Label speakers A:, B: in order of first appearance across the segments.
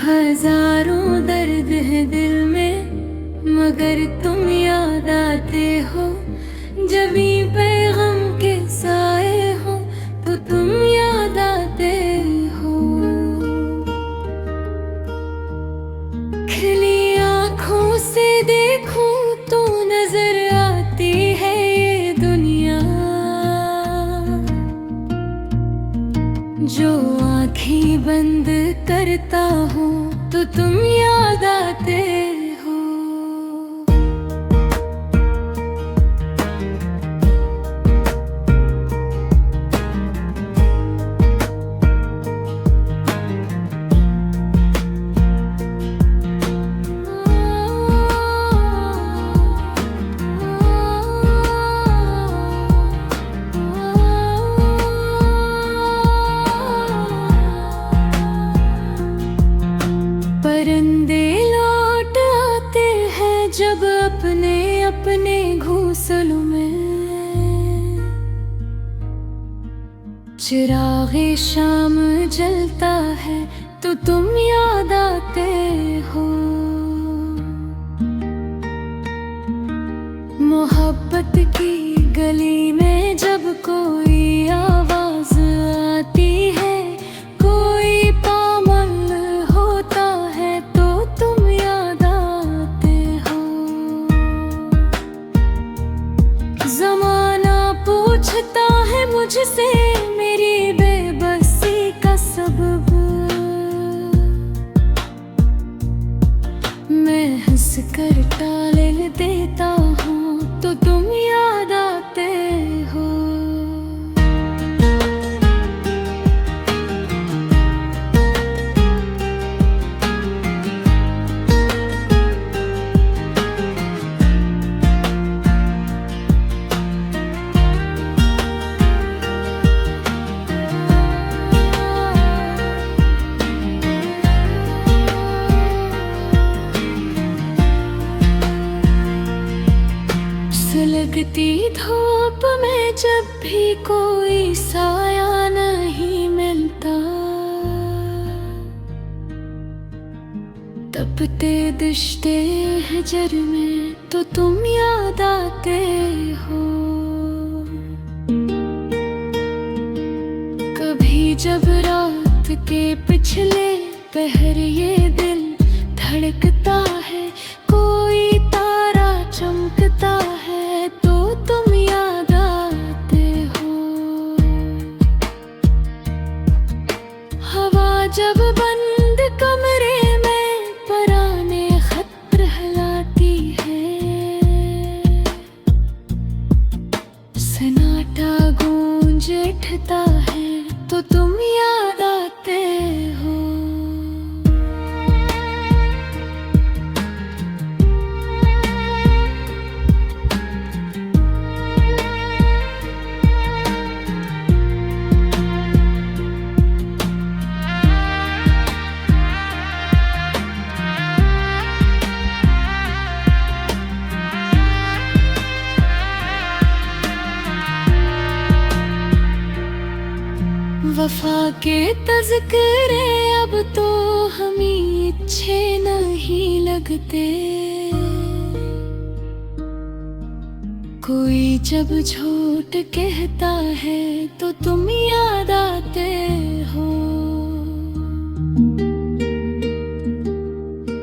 A: हजारों दर्द है दिल में, मगर तुम याद आते हो। जब भी पैगाम के साए हो तो तुम याद आते हो। खिली आँखों से देखूं तो नजर आती है ये दुनिया। जो आँखें बंद करता हूँ तो तुम याद आते हो। परिंदे लौट आते हैं जब अपने अपने घोंसलों में। चिरागे शाम जलता है तो तुम याद आते हो। मोहब्बत की गली में जब कोई आवाज आती है, कोई पामल होता है तो तुम याद आते हो। जमाना पूछता है मुझसे मेरी बेबसी का सबब। मैं हंस कर टाल देता हूँ तो तुम याद आते हो। सुलगती धूप में जब भी कोई साया नहीं मिलता, तपते दिश्ते हजर में तो तुम याद आते हो। कभी जब रात के पिछले पहर ये दिल धड़कता है, कोई तारा चमकता है तो तुम याद आते हो। हवा जब बंद कमरे में पराने खत रहलाती है, सन्नाटा गूंज उठता है तो तुम याद आते हो। वफा के तज़किरे अब तो हमें अच्छे नहीं लगते। कोई जब झूठ कहता है तो तुम याद आते हो।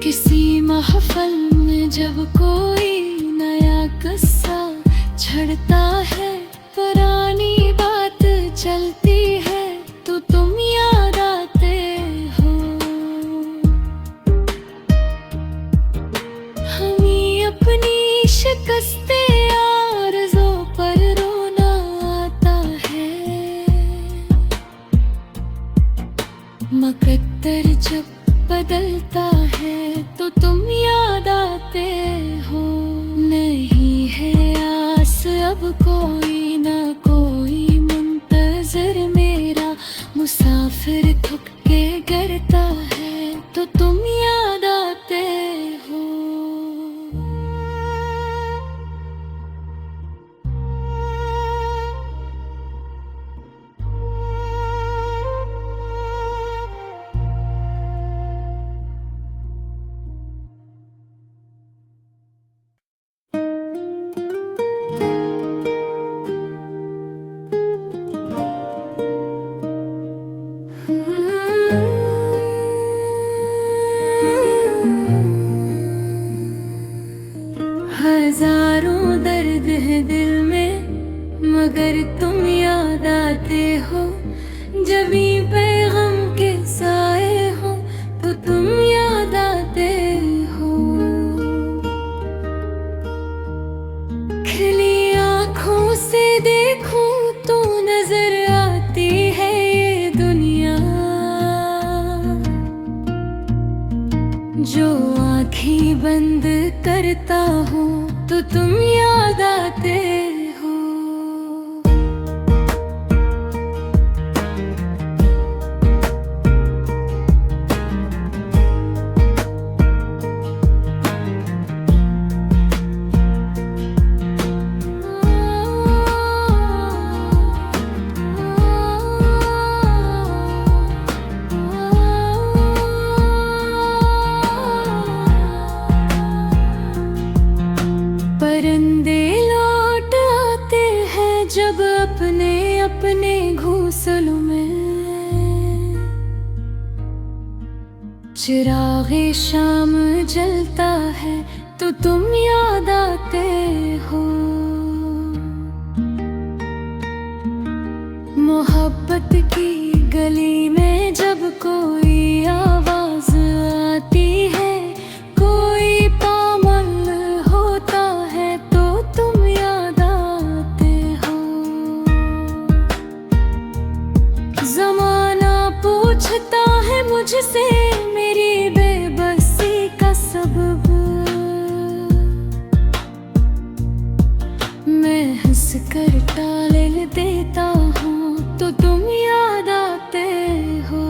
A: किसी महफल में जब कोई नया किस्सा छड़ता है, पुरानी बात चलती है तो तुम याद आते हो। हमें अपनी शिकस्ते आरज़ों पर रोना आता है। मकद्दर जब बदलता है तो तुम याद आते हो। नहीं है आस अब कोई ना कोई मुंतज़िर मेरा, मुसाफिर थक के गिरता है तो तुम याद आते हो। जो आँखें बंद करता हूँ तो तुम याद आते हो। परिंदे लौट आते हैं जब अपने अपने घोंसलों में। चिरागे शाम जलता है तो तुम याद आते हो। मोहब्बत की गली में जब कोई आवाज आती है, कोई पामल होता है तो तुम याद आते हो। जमाना पूछता है मुझसे मेरी बेबसी का सबब। मैं हंस कर टाल देता हूँ तो तुम याद आते हो।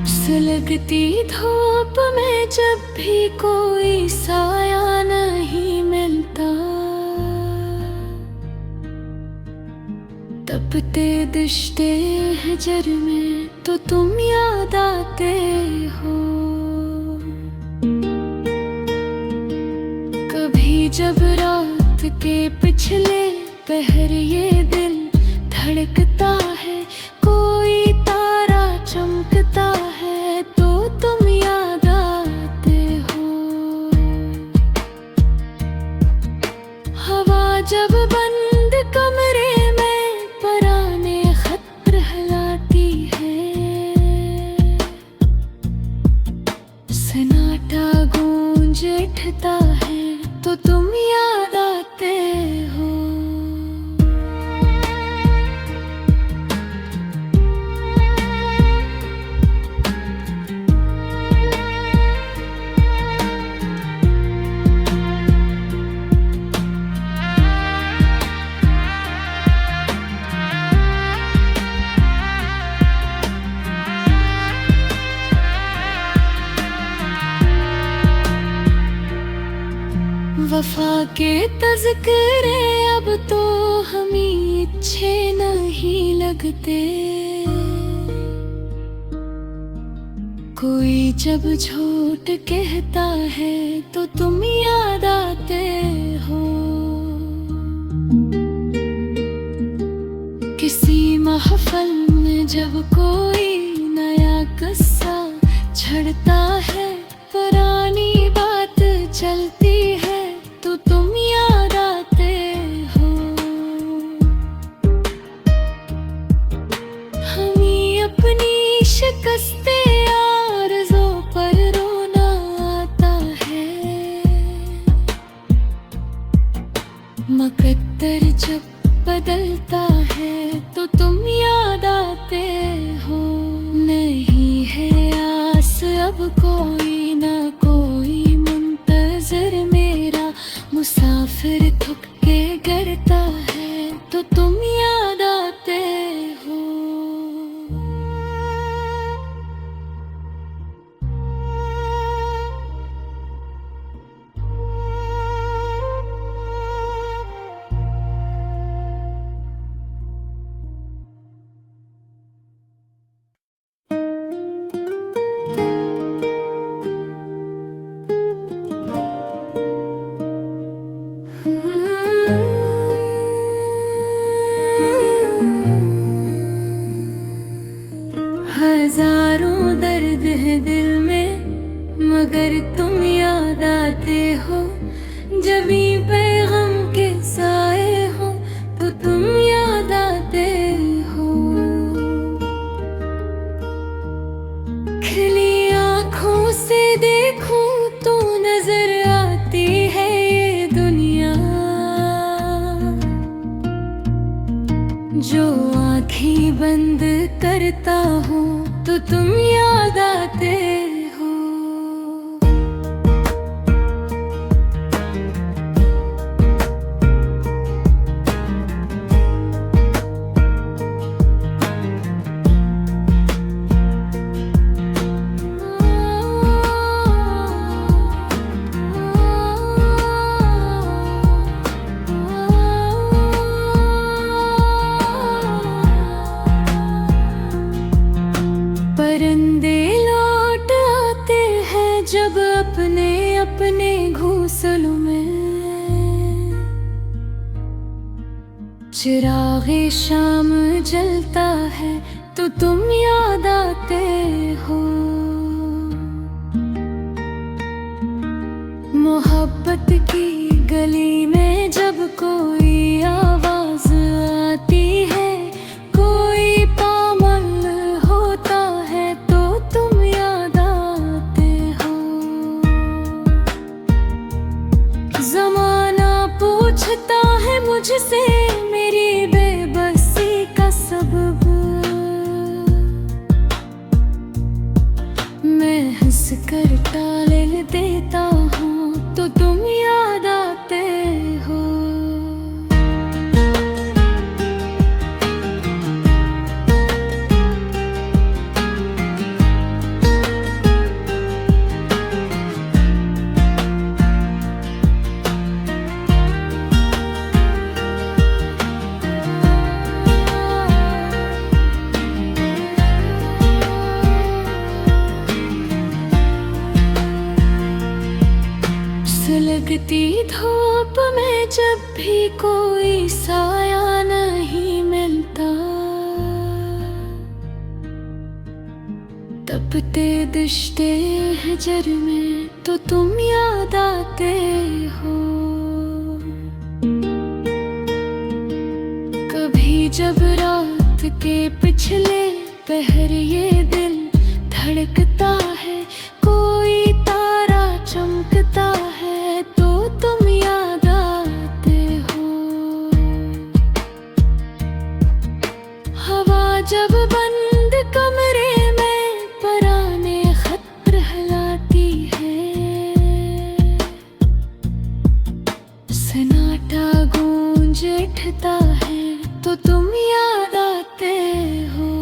A: सुलगती धूप में जब भी कोई साया नहीं मिलता, तपते दिशते हजर में तो तुम याद आते हो। कभी जब रात के पिछले पहर ये दिल धड़कता है, कोई तारा चमकता है तो तुम याद आते हो। हवा जब बंद कमरे में पराने खत रहलाती है, सन्नाटा गूंज उठता है तो तुम याद आते हो। वफा के तज़किरे अब तो हमें अच्छे नहीं लगते। कोई जब झूठ कहता है तो तुम याद आते हो। किसी महफल में जब कोई नया किस्सा छड़ता है, पुरानी बात चलती है तो तुम याद आते हो। हमें अपनी शिकस्ते आरज़ों पर रोना आता है। मकद्दर जब बदलता है तो तुम याद आते हो। नहीं है आस अब कोई ना कोई मुंतज़िर मेरा, मुसाफिर थक के गिरता है तो तुम याद आते हो। जब भी पैगाम के साए हो तो तुम याद आते हो। खिली आँखों से देखूं तो नजर आती है ये दुनिया, जो आँखें बंद करता हूँ तो तुम याद आते हो। परिंदे लौट आते हैं जब अपने अपने घोंसलों में, चिरागे शाम जलता है तो तुम याद आते हो। मोहब्बत की गली में जब कोई आवाज आती है, कोई पामल होता है तो तुम याद आते हो। जमाना पूछता है मुझसे मेरी बेबसी का सबब, मैं हंस कर टाल देता हूँ तो तुम याद आते हो। सुलगती धूप में जब भी कोई साया नहीं मिलता, तपते दिश्ते हजर में तो तुम याद आते हो। कभी जब रात के पिछले पहर ये दिल धड़कता है, कोई तारा चमकता है तो तुम याद आते हो। हवा जब बंद कमरे में पराने खत रहलाती है, सन्नाटा गूंज उठता है तो तुम याद आते हो।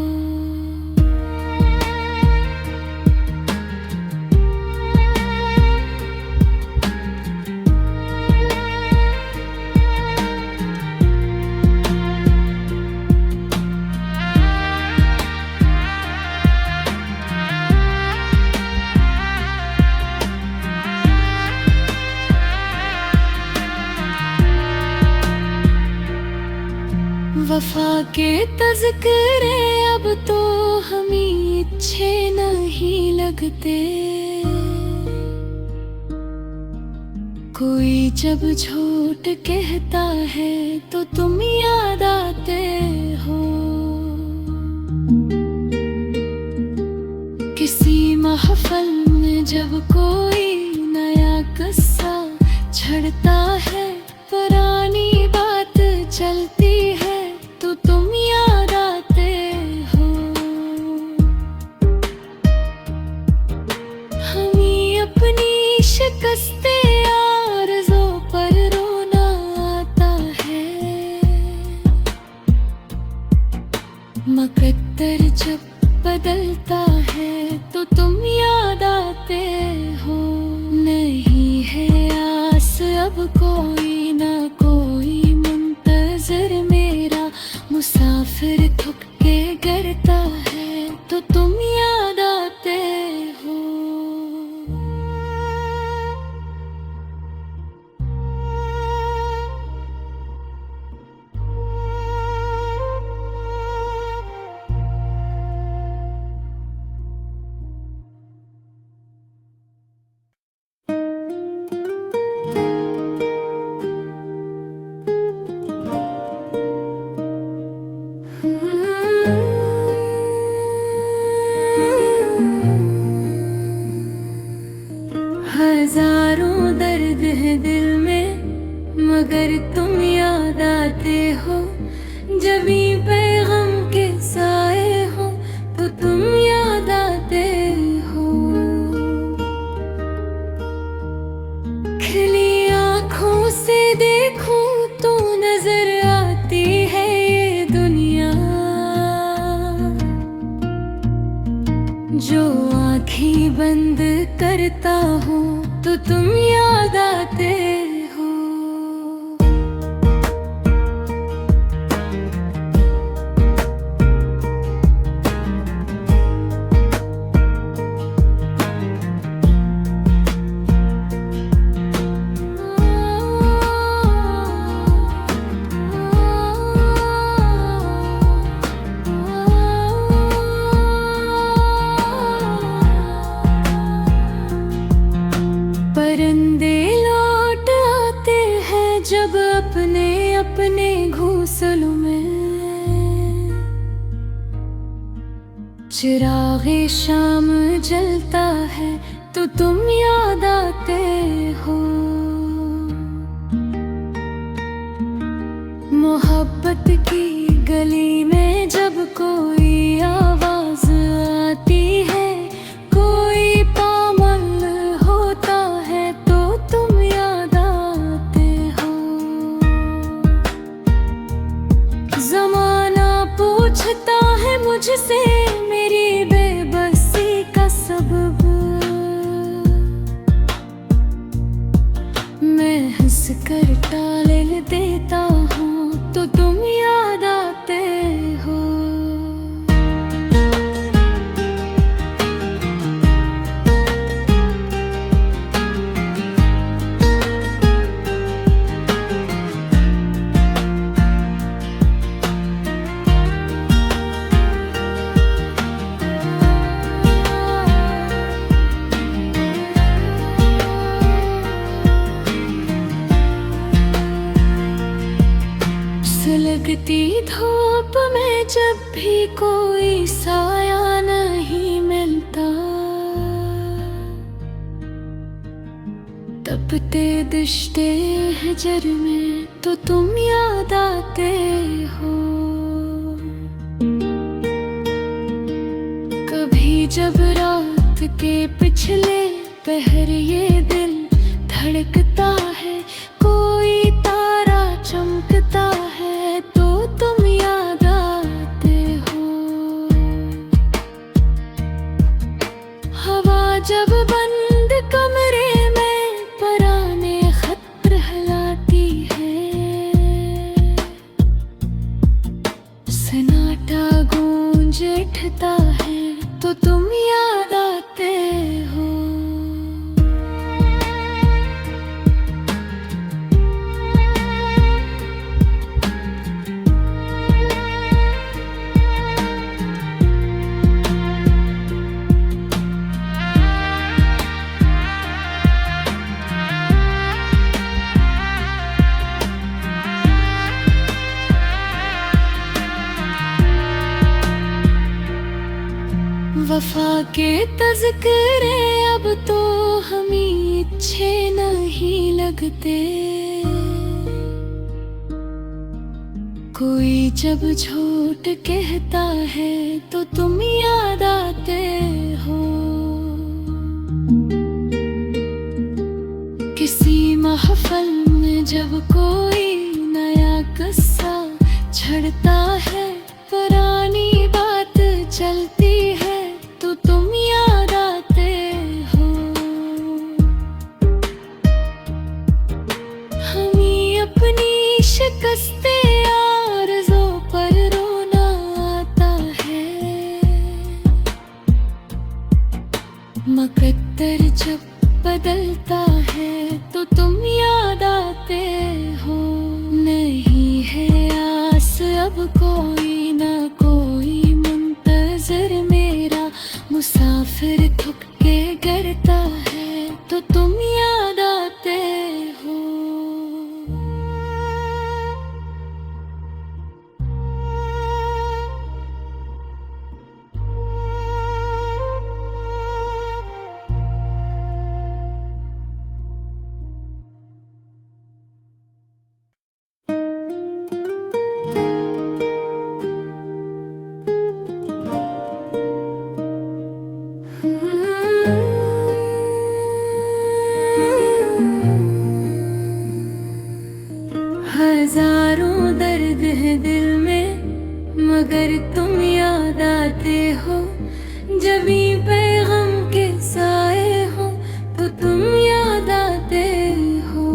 A: वफा के तज़किरे अब तो हमें अच्छे नहीं लगते, कोई जब झूठ कहता है तो तुम याद आते हो। किसी महफल में जब कोई नया किस्सा छड़ता है, पुरानी बात चलती है तो तुम याद आते हो। हमें अपनी शिकस्ते आरज़ों पर रोना आता है, मकद्दर जब बदलता है तो तुम याद आते हो। नहीं है आस अब कोई ना कोई मुंतज़िर मेरा, मुसाफिर थक के गिरता है तो तुम याद आते हो। मगर तुम याद आते हो। जब भी पैगाम के साए हो तो तुम याद आते हो। खिली आँखों से देखूं तो नजर आती है ये दुनिया। जो आँखें बंद करता हूँ तो तुम याद आते हो। परिंदे लौट आते हैं जब अपने अपने घोंसलों में। चिरागे शाम जलता है तो तुम याद आते हो। मोहब्बत की गली में जब कोई आवाज आती है, कोई पामल होता है तो तुम याद आते हो। जमाना पूछता है मुझसे मेरी बेबसी का सबब। मैं हंस कर टाल देता हूँ तो तुम याद आते हो। सुलगती धूप में जब भी कोई साया नहीं मिलता, तपते दिश्ते हजर में तो तुम याद आते हो। कभी जब रात के पिछले पहर ये दिल धड़कता है, कोई तारा चमकता है तो तुम याद आते हो। हवा जब बंद कमरे में पराने खत हिलाती है, सन्नाटा गूंज उठता है तो तुम याद आते हो। वफा के तज़किरे अब तो हमें अच्छे नहीं लगते। कोई जब झूठ कहता है तो तुम याद आते हो। किसी महफल में जब कोई नया किस्सा छड़ता है, पुरानी बात चलती है तो तुम याद आते हो। हमें अपनी शिकस्ते आरज़ों पर रोना आता है। मकद्दर जब बदलता है तो तुम याद आते हो। नहीं है आस अब कोई ना कोई मुंतज़िर मेरा, मुसाफिर थक के गिरता है तो तुम याद आते हो। हजारों दर्द है दिल में, मगर तुम याद आते हो। जब भी पैगाम के साए हो तो तुम याद आते हो।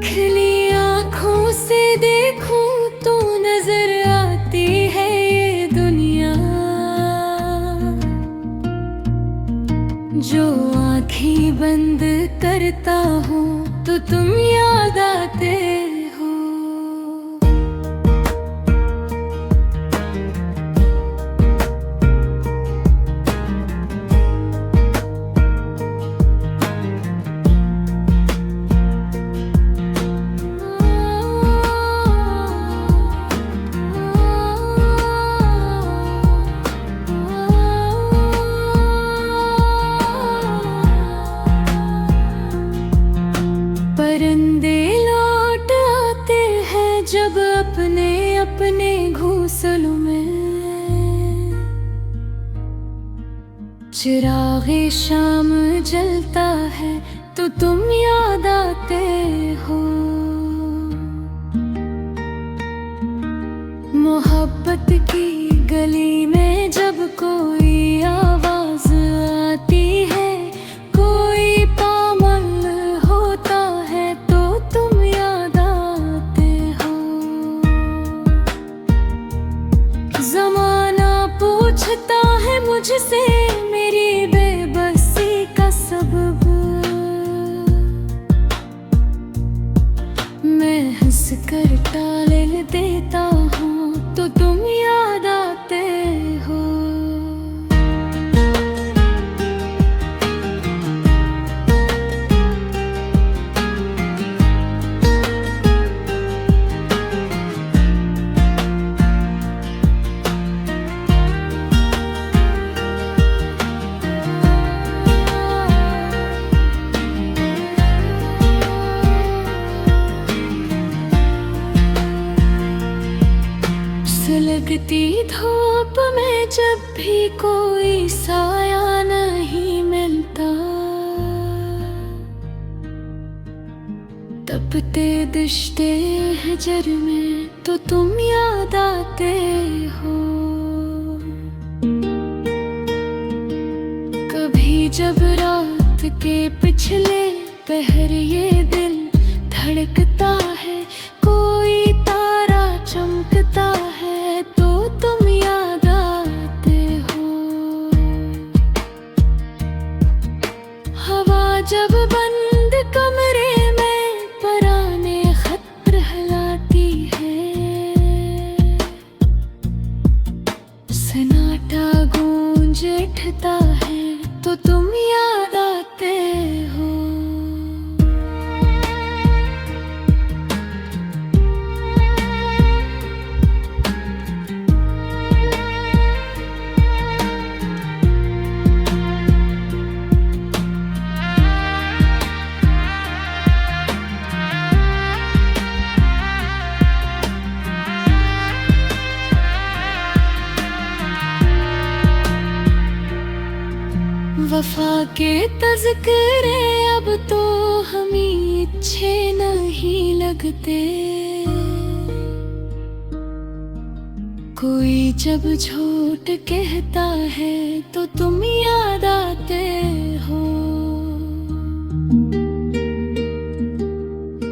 A: खिली आँखों से देखूं तो नजर आती है ये दुनिया। जो आँखें बंद करता हूँ तो तुम याद आते हो। परिंदे लौट आते हैं जब अपने अपने घोंसलों में। चिरागे शाम जलता है तो तुम याद आते हो। मोहब्बत की गली में जब कोई आवाज आती है, कोई पामल होता है तो तुम याद आते हो। जमाना पूछता है मुझसे मेरी बेबसी का सबब। मैं हंस कर टाल देता हूँ तो तुम याद आते हो। सुलगती धूप में जब भी कोई साया नहीं मिलता, तपते दिश्ते हजर में तो तुम याद आते हो। कभी जब रात के पिछले पहर ये दिल धड़कता है, कोई तारा चमकता है तो तुम याद आते हो। हवा जब बंद कमरे में पराने खत रहलाती है, सन्नाटा गूंज उठता है तो तुम याद आते हो। वफा के तज़किरे अब तो हमें अच्छे नहीं लगते। कोई जब झूठ कहता है तो तुम याद आते हो।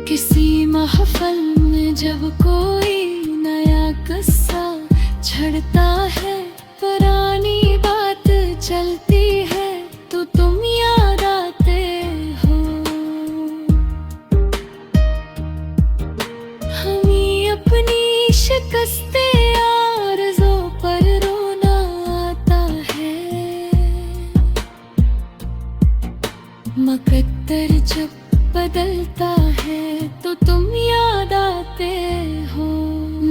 A: किसी महफल में जब कोई नया किस्सा छड़ता है, पुरानी बात चलती है तो तुम याद आते हो। हमें अपनी शिकस्ते आरज़ों पर रोना आता है। मकद्दर जब बदलता है तो तुम याद आते हो।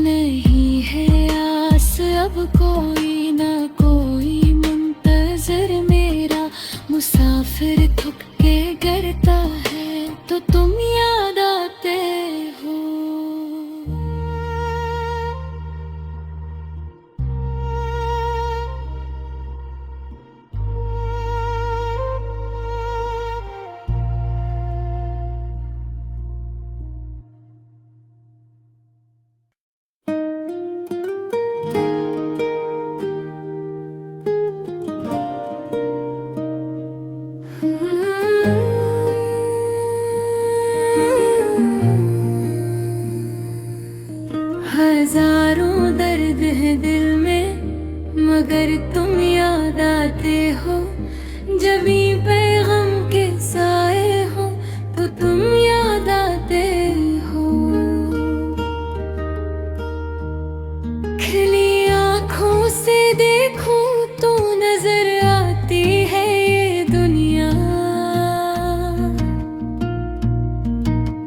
A: नहीं है आस अब कोई ना कोई मुंतज़िर मेरा, मुसाफिर थक के गिरता है तो तुम याद आते हो।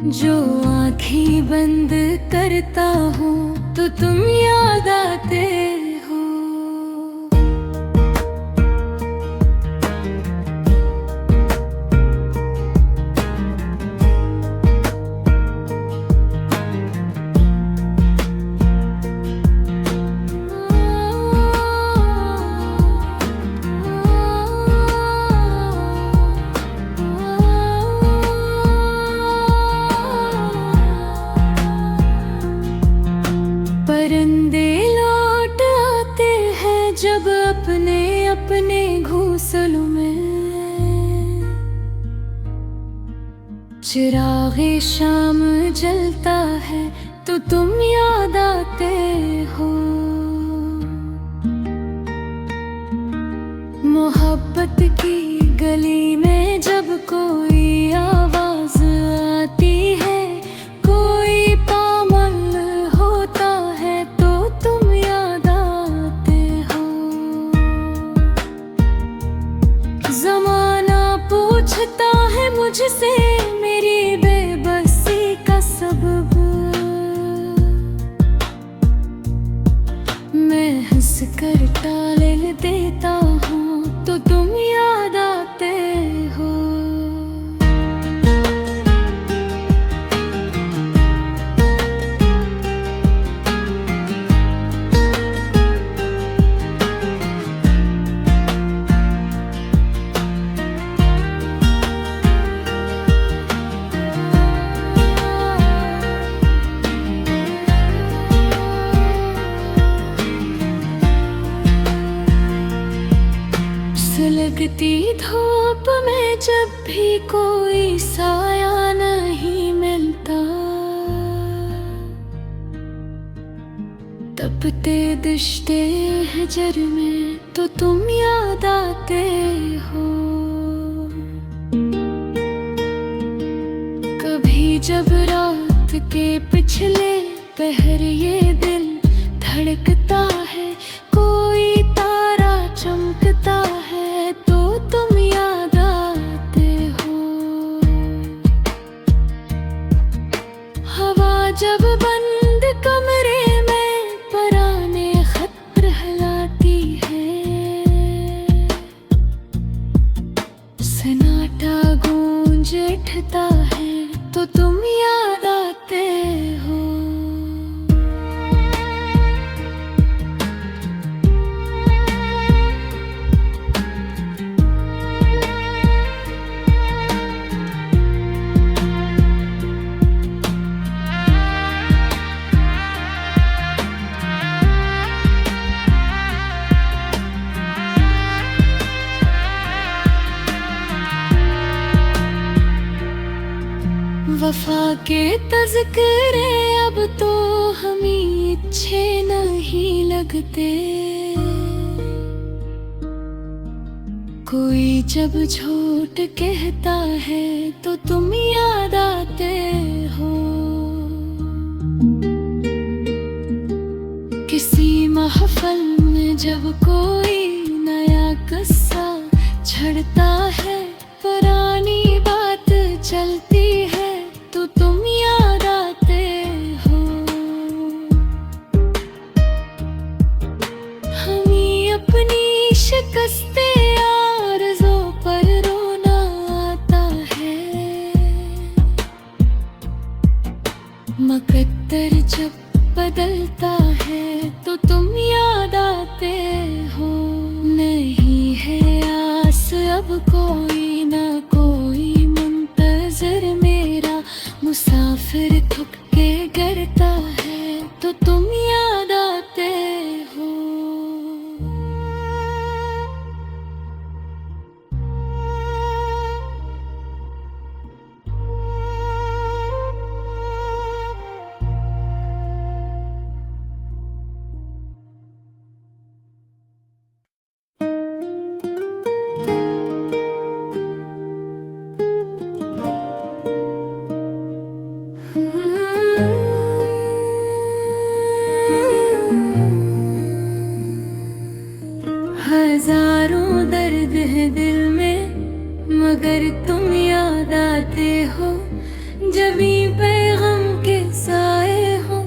A: जो आँखें बंद करता हूँ तो तुम याद आते हो। परिंदे लौट आते हैं जब अपने अपने घोंसलों में। चिरागे शाम जलता है तो तुम याद आते हो। मोहब्बत की गली में जब कोई आवाज आती है, कोई पामल होता है तो तुम याद आते हो। जमाना पूछता है मुझसे मेरी बेबसी का सबब। मैं हंस कर टाल देता हूँ तो तुम याद आते हो। सुलगती धूप में जब भी कोई साया नहीं मिलता, तपते दिश्ते हजर में तो तुम याद आते हो। कभी जब रात के पिछले पहर ये दिल धड़कता है, कोई तारा चमकता है तो तुम याद आते हो। हवा जब बंद कमरे में पराने खत हिलाती है, सन्नाटा गूंज उठता है तो तुम याद आते हो। वफा के तज़किरे अब तो हमें अच्छे नहीं लगते। कोई जब झूठ कहता है तो तुम याद आते हो। किसी महफल में जब कोई नया किस्सा छड़ता है, पुरानी बात चलती है तो तुम याद आते हो। हमें अपनी शिकस्ते आरज़ों पर रोना आता है। मकद्दर जब बदलता है तो तुम याद आते हो। नहीं है आस अब कोई ना कोई मुंतज़िर मेरा, मुसाफिर थक के गिरता है तो तुम याद आते हो। हजारों दर्द है दिल में, मगर तुम याद आते हो। जब भी पैगाम के साए हो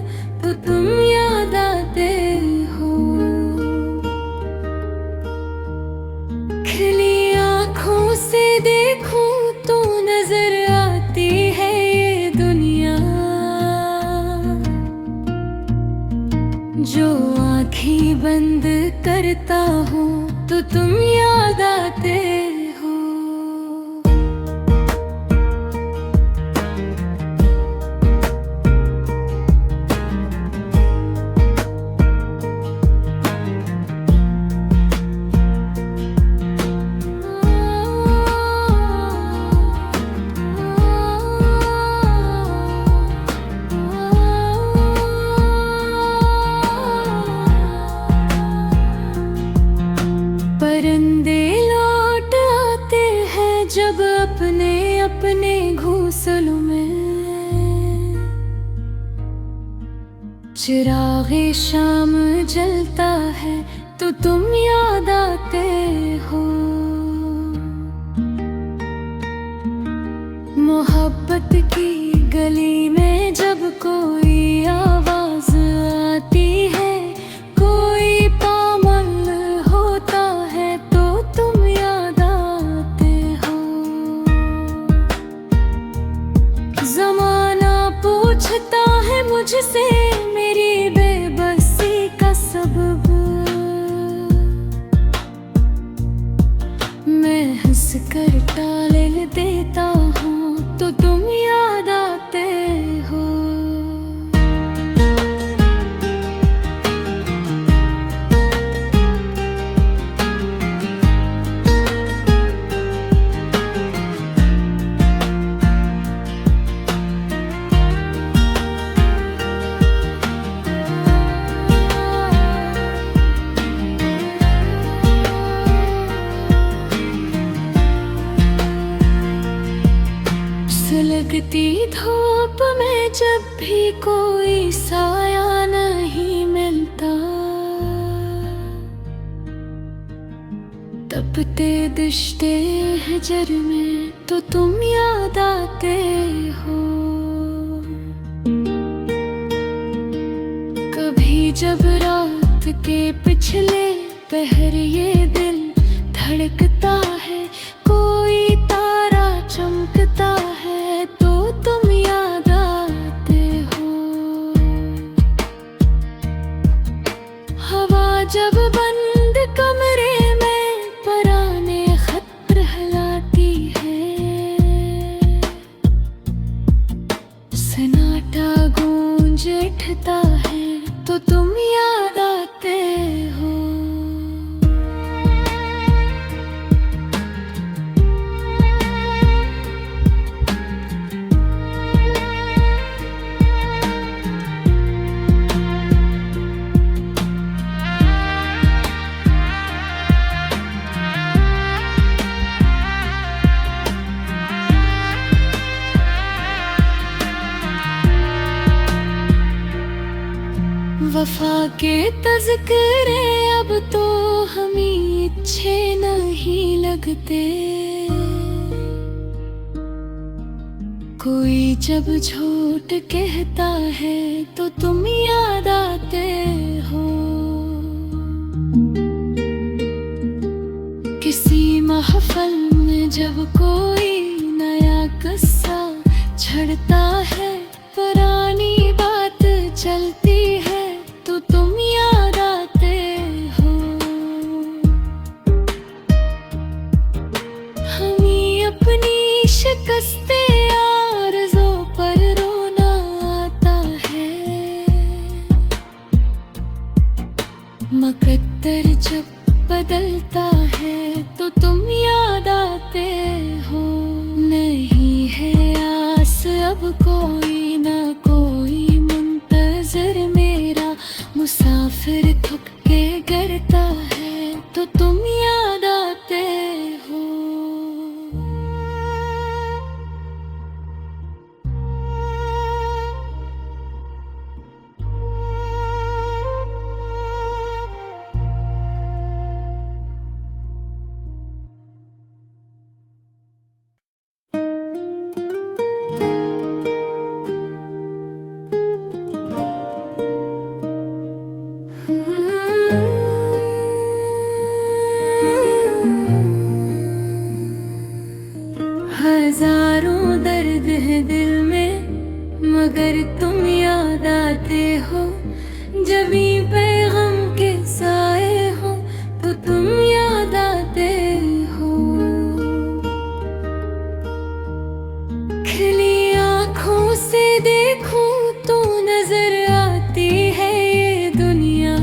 A: तो तुम याद आते हो। खिली आँखों से देखूं तो नजर आती है ये दुनिया, जो आँखें बंद करता हूँ तो तुम याद आते हो। परिंदे लौट आते हैं जब अपने अपने घोंसलों में, चिरागे शाम जलता है तो तुम याद आते हो। मोहब्बत की गली में जब कोई आवाज आती है, कोई पामल होता है तो तुम याद आते हो। जमाना पूछता है मुझसे मेरी बेबसी का सबब, मैं हंस कर टाल देता हूँ तो तुम याद आते हो। सुलगती धूप में जब भी कोई साया नहीं मिलता, तपते दिश्ते हजर में तो तुम याद आते हो। कभी जब रात के पिछले पहर ये दिल धड़कता है, कोई तारा चमकता है तो तुम याद आते हो। हवा जब बंद कमरे में पराने खत रहलाती है, सन्नाटा गूंज उठता है तो तुम याद आते हो। वफा के तज़किरे अब तो हमें अच्छे नहीं लगते, कोई जब झूठ कहता है तो तुम याद आते हो। किसी महफल में जब कोई नया किस्सा छड़ता है, पुरानी बात चलती है तो तुम याद आते हो। हमें अपनी शिकस्ते आरज़ों पर रोना आता है, मकद्दर जब बदलता है तो तुम याद आते हो। नहीं है आस अब कोई ना कोई मुंतज़िर मेरा, मुसाफिर थक के गिरता है तो तुम याद आते हो। दर्द है दिल में, मगर तुम याद आते हो। जब भी पैगाम के साए हो तो तुम याद आते हो। खिली आँखों से देखूं तो नजर आती है ये दुनिया,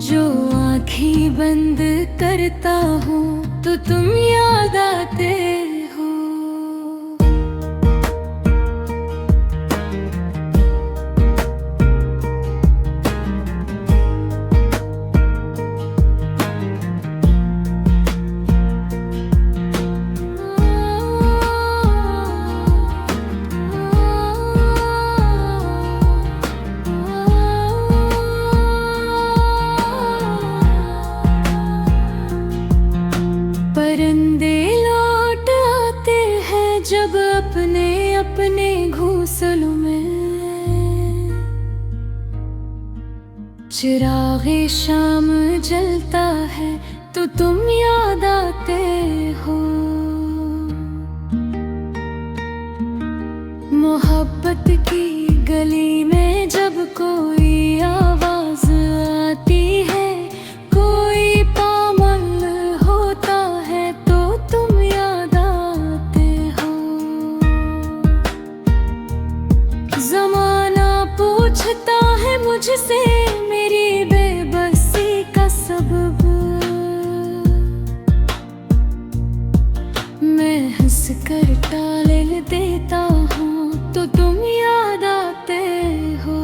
A: जो आँखें बंद करता हूँ तो तुम याद आते हो। परिंदे लौट आते हैं जब अपने अपने घोंसलों में, चिरागे शाम जलता है तो तुम याद आते हो। मोहब्बत की गली में जब कोई आवाज आती है, कोई पामल होता है तो तुम याद आते हो। जमाना पूछता है मुझसे मेरी बेबसी का सबब, मैं हंस कर टाल देता हूँ तो तुम याद आते हो।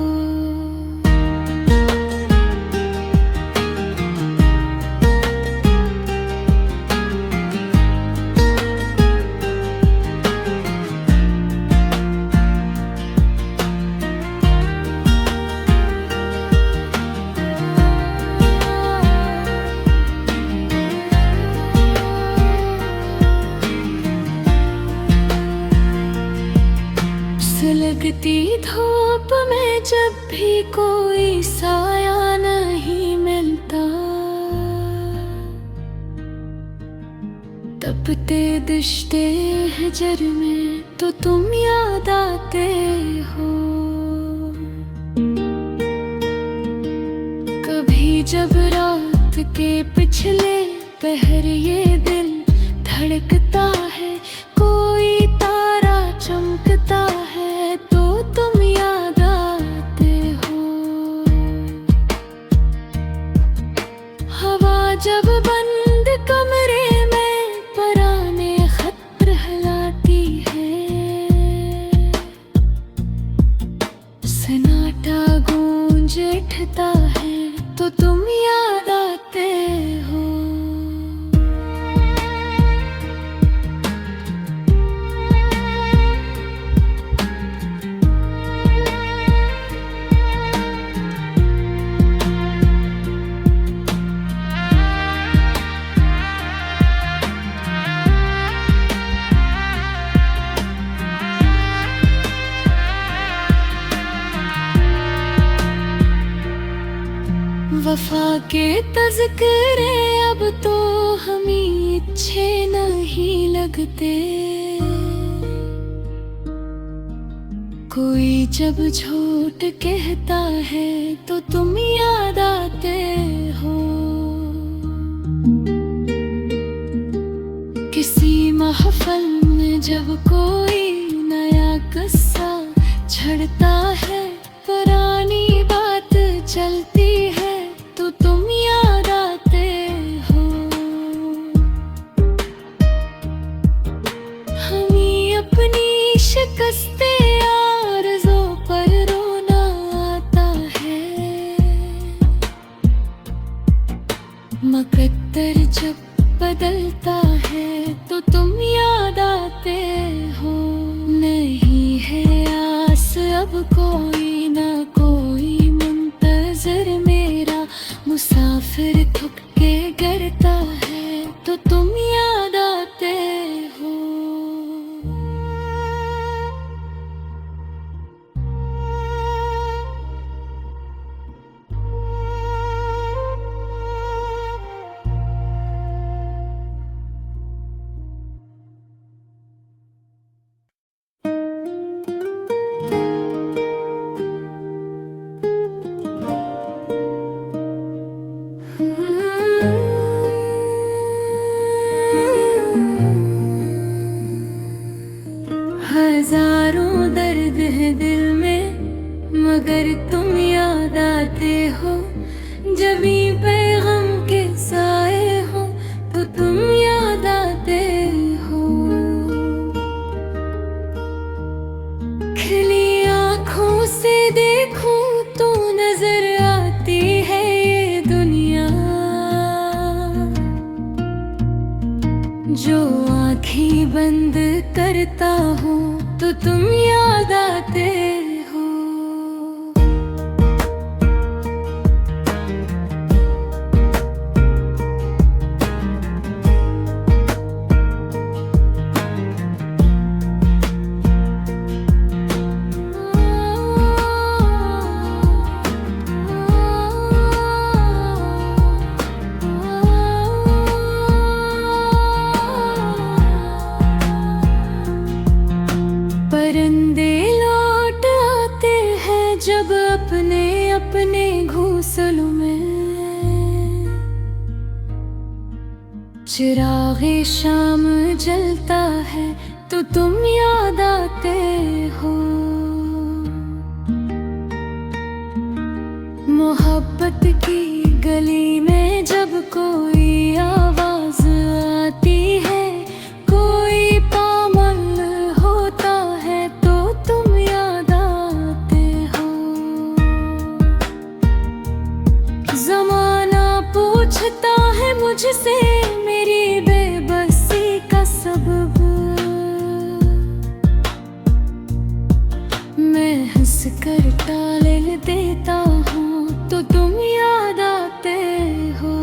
A: सुलगती धूप में जब भी कोई साया नहीं मिलता, तपते दिश्ते हजर में तो तुम याद आते हो। कभी जब रात के पिछले पहर ये दिल धड़कता है, कोई तारा चमकता है तो तुम याद आते हो। हवा जब बंद कमरे में पराने खत हिलाती है, सन्नाटा गूंज उठता है तो तुम याद आते हो। वफा के तज़किरे अब तो हमें अच्छे नहीं लगते, कोई जब झूठ कहता है तो तुम याद आते हो। किसी महफल में जब कोई नया किस्सा छड़ता है, पुरानी बात चलती है तो तुम याद आते हो। हमें अपनी शिकस्ते आरज़ों पर रोना आता है, मकद्दर जब बदलता है तो तुम याद आते हो। नहीं है आस अब कोई ना कोई मुंतज़िर मेरा, मुसाफिर थक के गिरता है तो तुम याद आते हो। मगर तुम याद आते हो। जब भी पैगाम के साए हो तो तुम याद आते हो। खिली आँखों से देखूं तो नजर आती है ये दुनिया। जो आँखें बंद करता हूँ तो तुम याद आते हो। परिंदे लौट आते हैं जब अपने अपने घोंसलों में। चिरागे शाम जलता है तो तुम याद आते हो। मोहब्बत की गली में जब कोई आवाज आती है, कोई पामल होता है तो तुम याद आते हो। जमाना पूछता है मुझसे मेरी बेबसी का सबब। मैं हंस कर टाल देता हूँ तो तुम याद आते हो।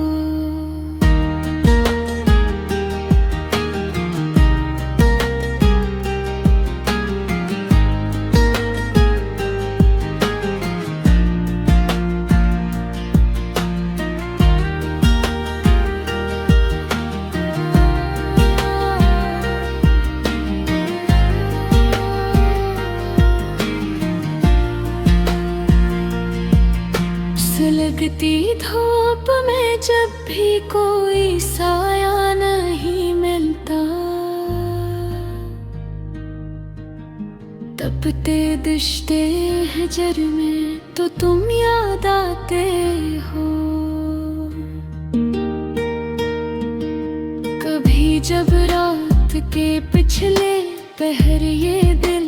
A: सुलगती धूप में जब भी कोई साया नहीं मिलता, तपते दिश्ते हजर में तो तुम याद आते हो। कभी जब रात के पिछले पहर ये दिल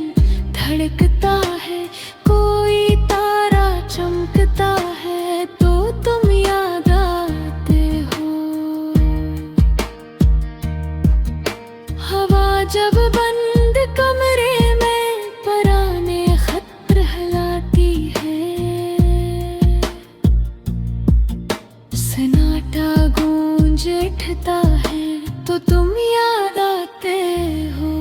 A: धड़कता है, कोई तारा चमकता है तो तुम याद आते हो। हवा जब बंद कमरे में पराने खत हिलाती है, सन्नाटा गूंज उठता है तो तुम याद आते हो।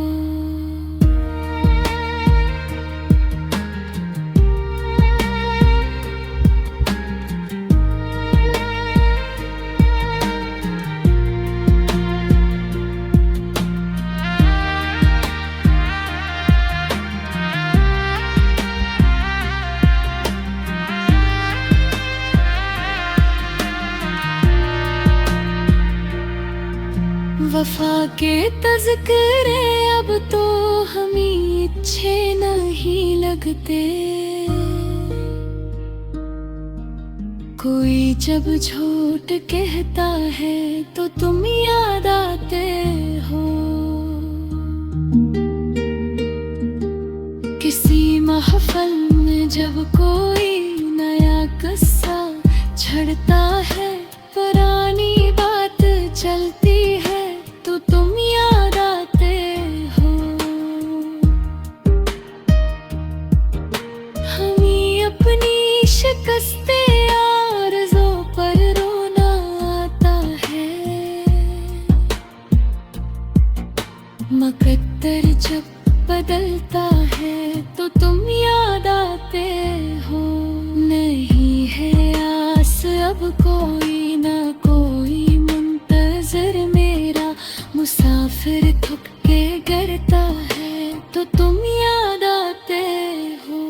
A: वफा के तज़किरे अब तो हमें अच्छे नहीं लगते। कोई जब झूठ कहता है तो तुम याद आते हो। किसी महफल में जब कोई नया किस्सा छड़ता है, पुरानी बात चलती है तो तुम याद आते हो। हमें अपनी शिकस्ते आरज़ों पर रोना आता है। मकद्दर जब बदलता है तो तुम याद आते हो। नहीं है आस अब कोई ना कोई मुंतज़िर मेरा, मुसाफिर थक के गिरता है तो तुम याद आते हो।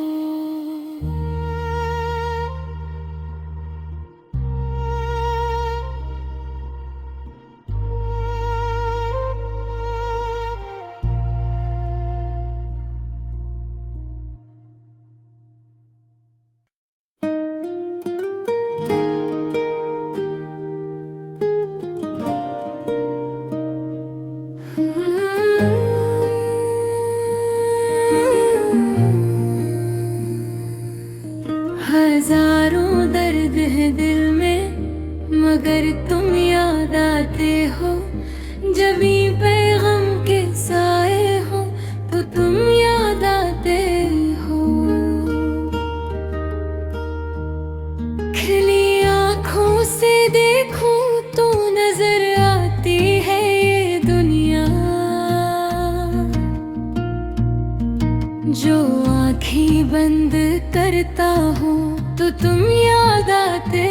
A: जो आँखें बंद करता हूँ तो तुम याद आते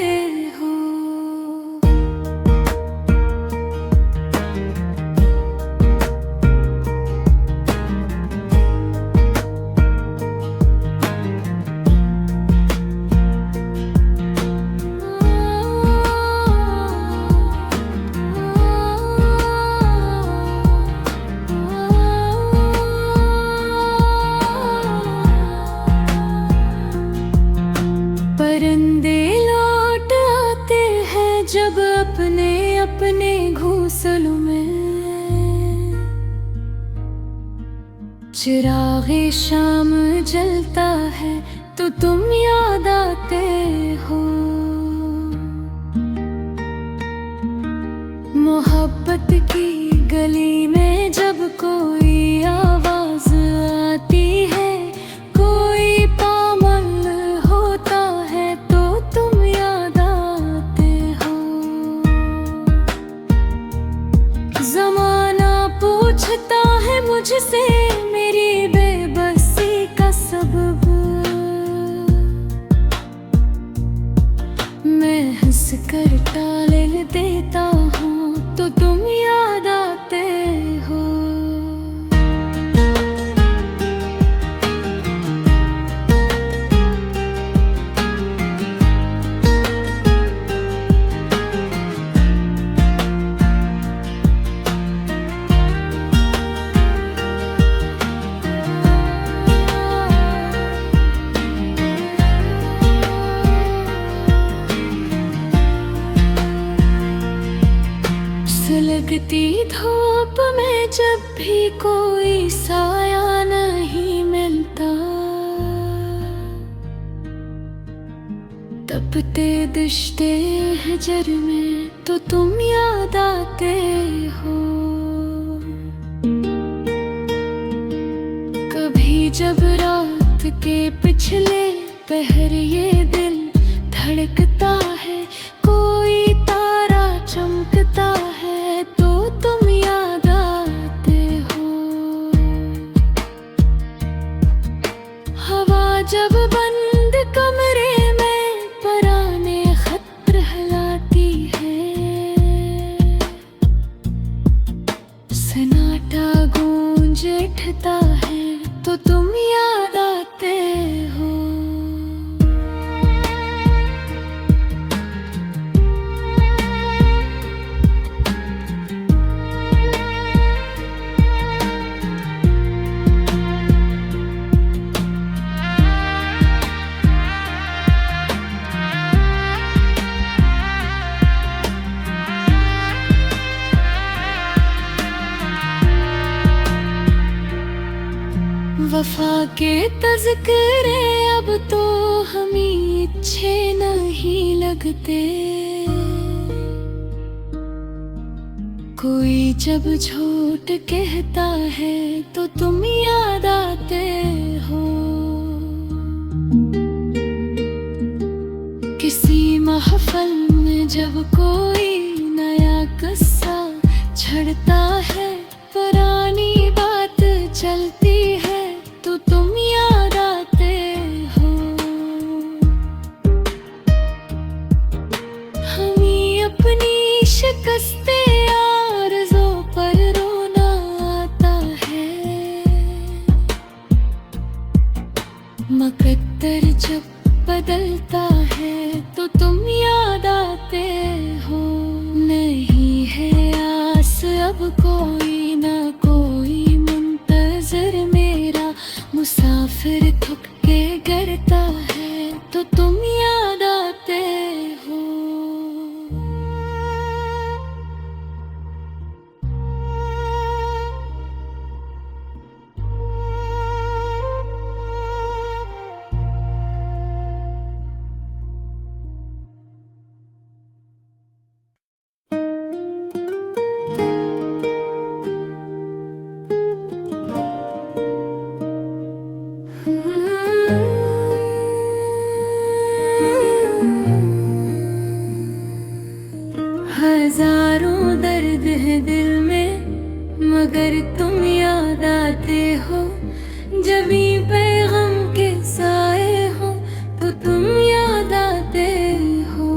A: हो। परिंदे लौट आते हैं जब अपने अपने घोंसलों में। चिरागे शाम जलता है तो तुम याद आते हो। मोहब्बत की गली में जब कोई आवाज आती है, कोई पामल होता है तो तुम याद आते हो। जमाना पूछता है मुझसे मेरी बेबसी का सबब। मैं हंस कर टाल देता हूँ तो तुम याद आते हो। सुलगती धूप में जब भी कोई साया नहीं मिलता, तपते दिश्ते हजर में तो तुम याद आते हो। कभी जब रात के पिछले पहर ये दिल धड़कता है, कोई तारा चमकता है तो तुम याद आते हो। हवा जब बंद कमरे में पराने खत हिलाती है, सन्नाटा गूंज उठता है तो तुम याद आते हो। वफा के तज़किरे अब तो हमें अच्छे नहीं लगते। कोई जब झूठ कहता है तो तुम याद आते हो। किसी महफल में जब कोई नया किस्सा छड़ता है, पुरानी बात चलती है तो तुम याद आते हो। हमें अपनी शिकस्ते आरज़ों पर रोना आता है। मकद्दर जब बदलता है तो तुम याद आते हो। नहीं है आस अब कोई ना कोई मुंतज़िर मेरा, मुसाफिर थक के गिरता है तो तुम याद आते हो। हजारों दर्द है दिल में, मगर तुम याद आते हो। जब भी पैगाम के साए हो तो तुम याद आते हो।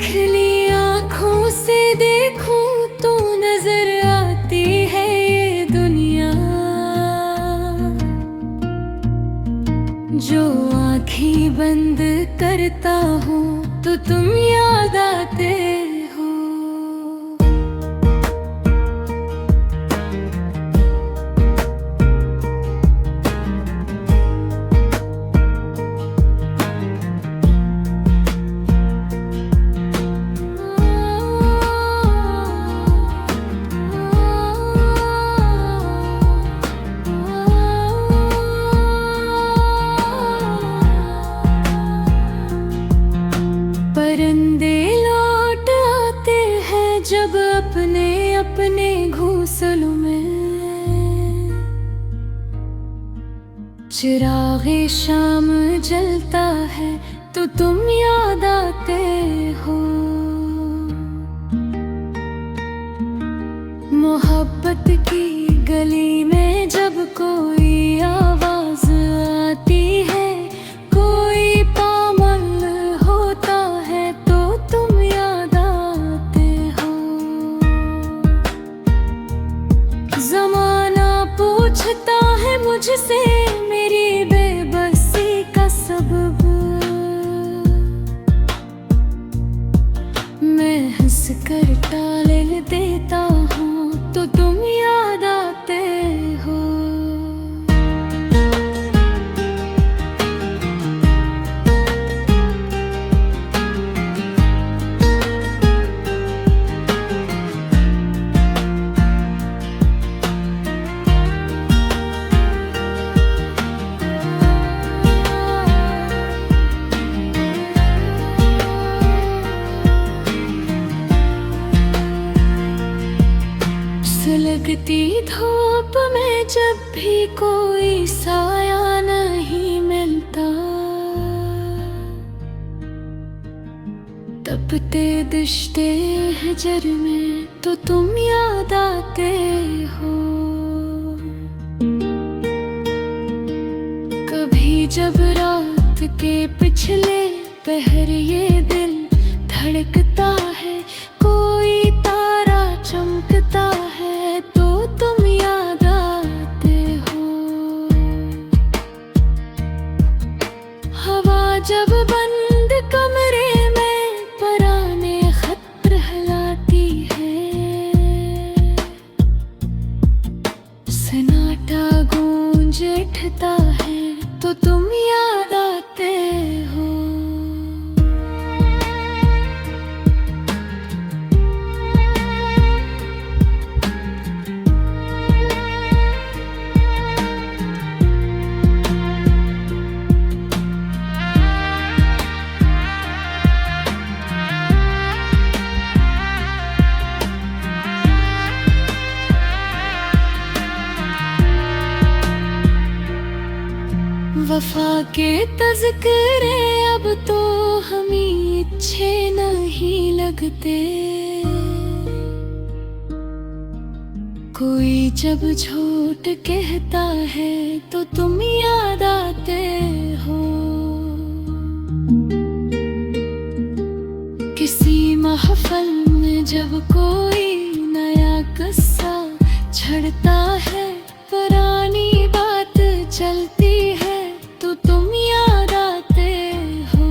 A: खिली आँखों से देखूं तो नजर आती है ये दुनिया। जो आँखें बंद करता हूँ तो तुम याद आते हो। परिंदे लौट आते हैं जब अपने अपने घोंसलों में। चिरागे शाम जलता है तो तुम याद आते हो। मोहब्बत की गली में जब कोई आवाज आती है, कोई पामल होता है तो तुम याद आते हो। जमाना पूछता है मुझसे मेरी बेबसी का सबब। मैं हंस कर टाल देता हूँ तो तुम याद आते हो। सुलगती धूप में जब भी कोई साया नहीं मिलता, तपते दिश्ते हजर में तो तुम याद आते हो। कभी जब रात के पिछले पहर ये दिल धड़कता है, कोई तारा चमकता है तो तुम याद आते हो। हवा जब बंद कमरे में पराने खत रहलाती है, सन्नाटा गूंज उठता है तो तुम याद आते हो। वफा के तज़किरे अब तो हमें अच्छे नहीं लगते। कोई जब झूठ कहता है तो तुम याद आते हो। किसी महफल में जब कोई नया किस्सा छड़ता है, पुरानी बात चलती है तो तुम याद आते हो।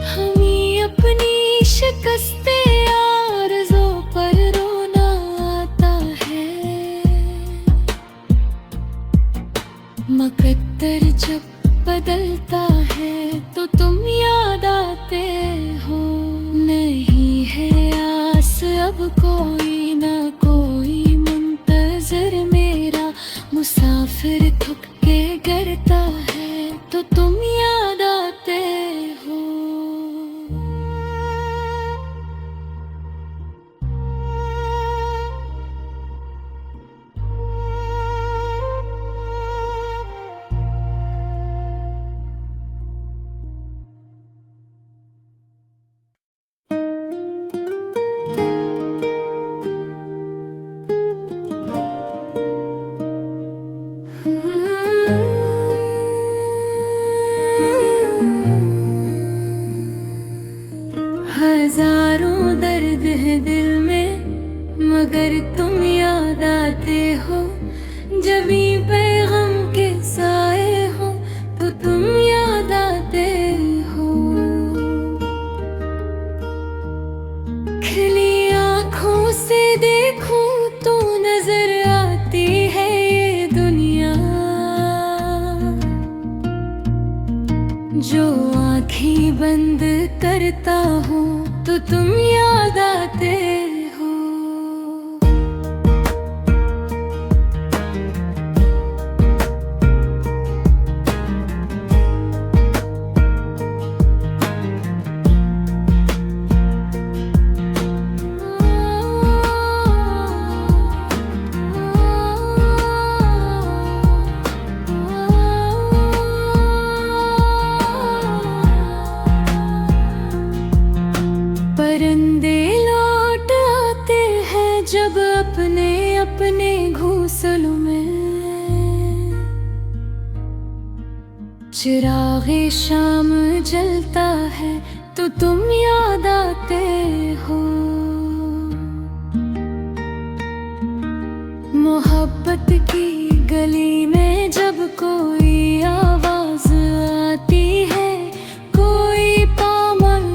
A: हमें अपनी शिकस्ते आरज़ों पर रोना आता है। मकद्दर जब बदलता है तो तुम याद आते हो। नहीं है आस अब कोई ना कोई मुंतज़िर मेरा, मुसाफिर थक के गिरता है तो तुम याद आते हो। हजारों दर्द है दिल में, मगर तुम याद आते हो। जब भी पैगाम के साए हो तो तुम याद आते हो। खिली आँखों से देखूं तो नजर आती है ये दुनिया, जो आँखें बंद करता हूँ तो तुम याद आते हो। परिंदे लौट आते हैं जब अपने अपने घोंसलों में, चिरागे शाम जलता है तो तुम याद आते हो। मोहब्बत की गली में जब कोई आवाज आती है, कोई पामल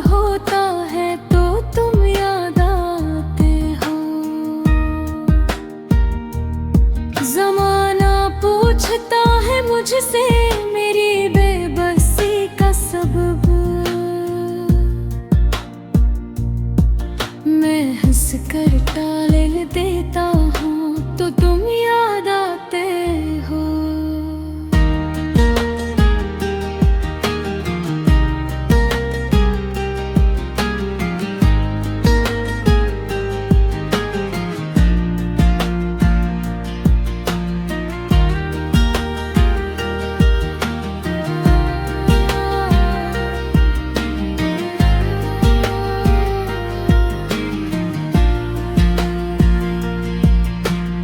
A: होता है तो तुम याद आते हो। जमाना पूछता है मुझसे मेरी बेबसी का सबब, मैं हंस कर टाल देता हूँ तो तुम याद आते हो।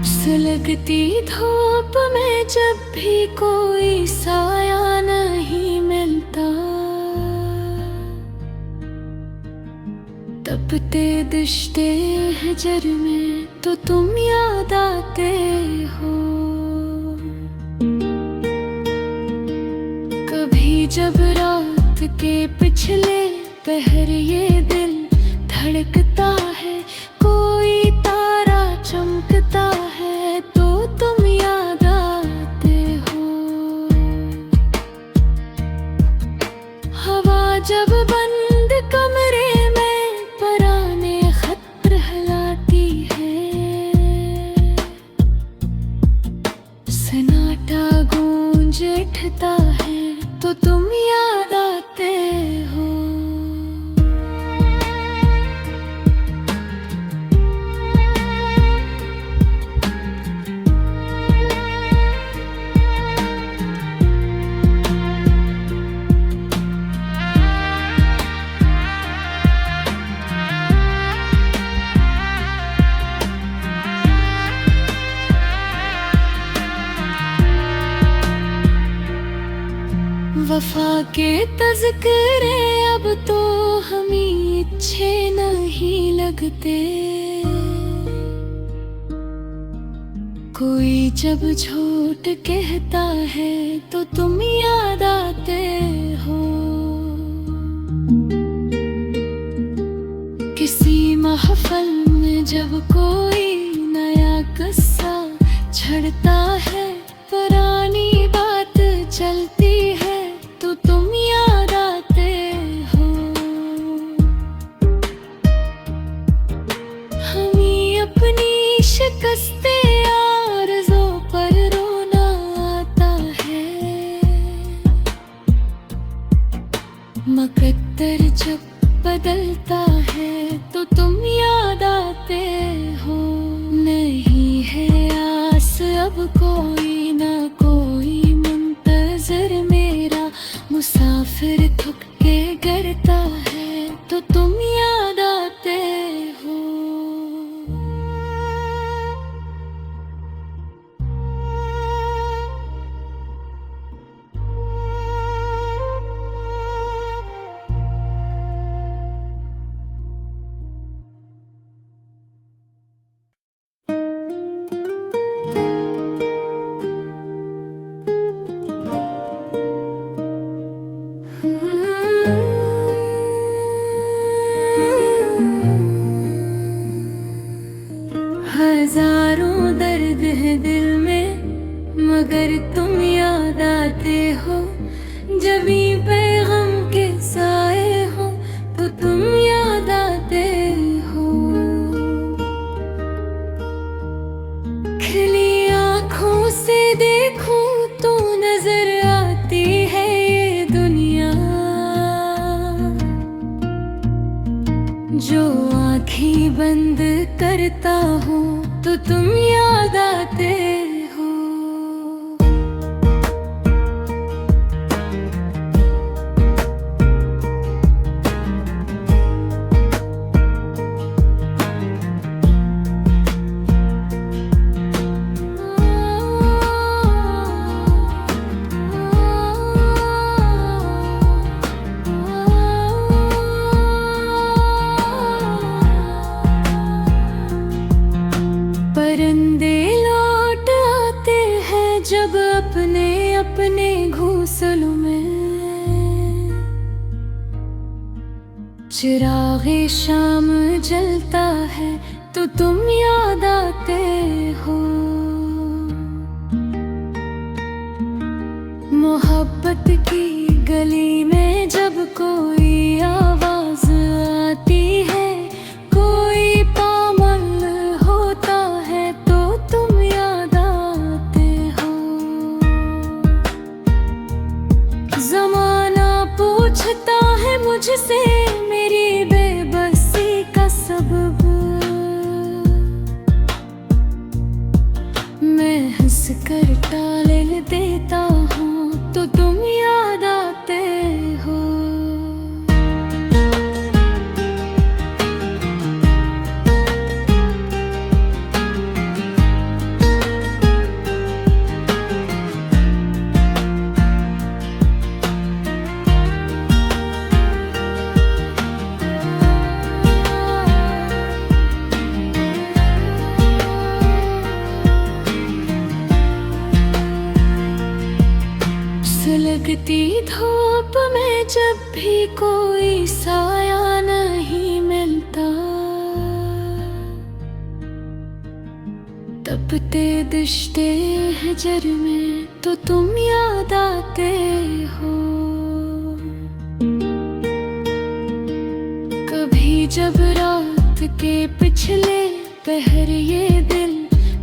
A: सुलगती धूप में जब भी कोई साया नहीं मिलता, तपते दिश्ते हजर में तो तुम याद आते हो। कभी जब रात के पिछले पहर ये दिल धड़कता है, कोई तारा चमकता है तो तुम याद आते हो। हवा जब बंद कमरे में पराने खत हिलाती है, सन्नाटा गूंज उठता है तो तुम याद आते हो। वफा के तज़किरे अब तो हमें अच्छे नहीं लगते, कोई जब झूठ कहता है तो तुम याद आते हो। किसी महफल में जब कोई नया किस्सा छड़ता है, पुरानी बात चलती है तो तुम याद आते हो। हमें अपनी शिकस्ते आरज़ों पर रोना आता है, मकद्दर जब बदलता है तो तुम याद आते हो। नहीं है आस अब कोई ना कोई मुंतज़िर मेरा, मुसाफिर थक के गिरता है तो तुम याद आते हो। मगर तुम याद आते हो। जब भी पैगाम के साए हो तो तुम याद आते हो। खिली आँखों से देखूं तो नजर आती है ये दुनिया। जो आँखें बंद करता हूँ तो तुम याद आते हो। परिंदे लौट आते हैं जब अपने अपने घोंसलों में। चिरागे शाम जलता है तो तुम याद आते हो। मोहब्बत की गली में जब कोई आवाज आती है, कोई पामल होता है तो तुम याद आते हो। जमाना पूछता है मुझसे मेरी बेबसी का सबब। मैं हंस कर टाल देता हूँ तो तुम याद आते हो। सुलगती धूप में जब भी कोई साया नहीं मिलता, तपते दिश्ते हजर में तो तुम याद आते हो। कभी जब रात के पिछले पहर ये दिल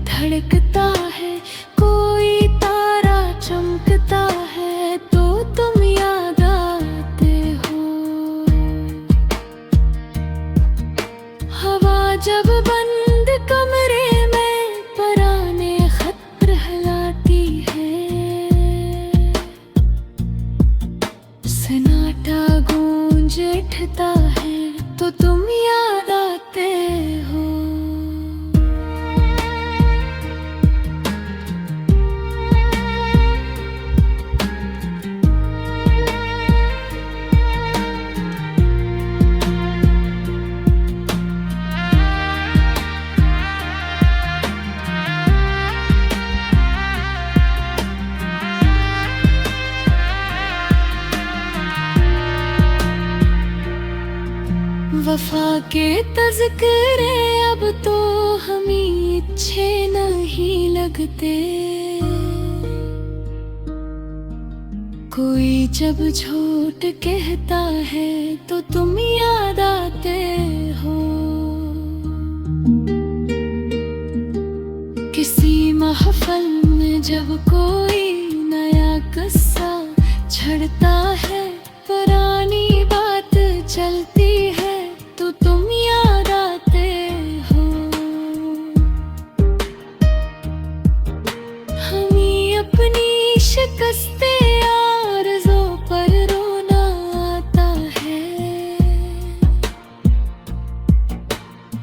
A: धड़कता है, कोई तारा चमकता है तो तुम याद आते हो। हवा जब बंद कमरे में पराने खत रहलाती है, सन्नाटा गूंज उठता है तो तुम याद आते हो। वफा के तज़किरे अब तो हमें अच्छे नहीं लगते। कोई जब झूठ कहता है तो तुम याद आते हो। किसी महफल में जब कोई नया किस्सा छड़ता है, पुरानी बात चलती है तो तुम याद आते हो। हमें अपनी शिकस्ते आरज़ों पर रोना आता है।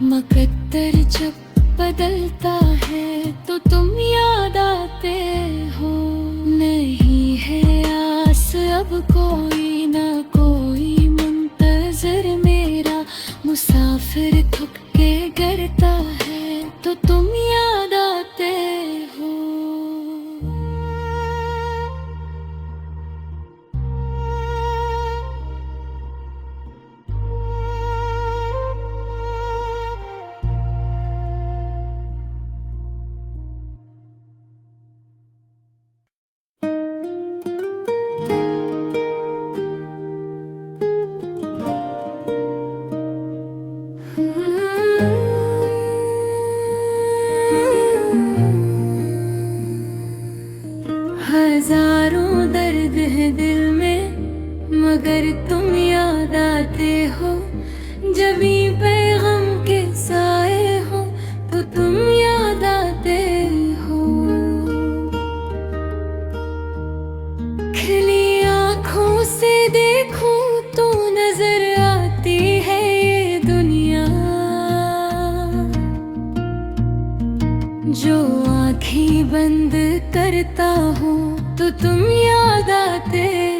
A: मकद्दर जब बदलता है तो तुम याद आते हो। नहीं है आस अब कोई ना कोई मुंतज़िर मेरा, मुसाफिर थक के गिरता है तो तुम याद आते हो। बंद करता हूँ तो तुम याद आते